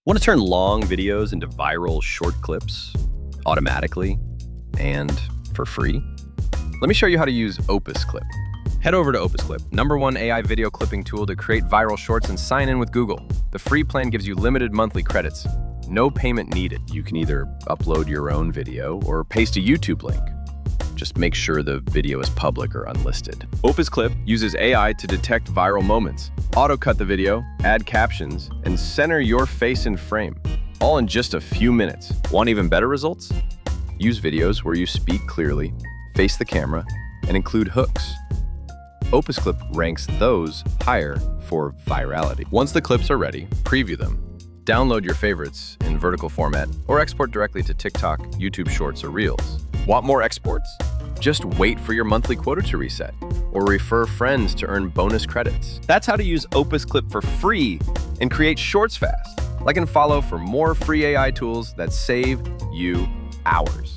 Want to turn long videos into viral short clips automatically and for free? Let me show you how to use Opus Clip. Head over to Opus Clip, #1 AI video clipping tool to create viral shorts, and sign in with Google. The free plan gives you limited monthly credits. No payment needed. You can either upload your own video or paste a YouTube link. Just make sure the video is public or unlisted. Opus Clip uses AI to detect viral moments, auto-cut the video, add captions, and center your face in frame, all in just a few minutes. Want even better results? Use videos where you speak clearly, face the camera, and include hooks. Opus Clip ranks those higher for virality. Once the clips are ready, preview them. Download your favorites in vertical format or export directly to TikTok, YouTube Shorts, or Reels. Want more exports? Just wait for your monthly quota to reset or refer friends to earn bonus credits. That's how to use Opus Clip for free and create shorts fast. Like and follow for more free AI tools that save you hours.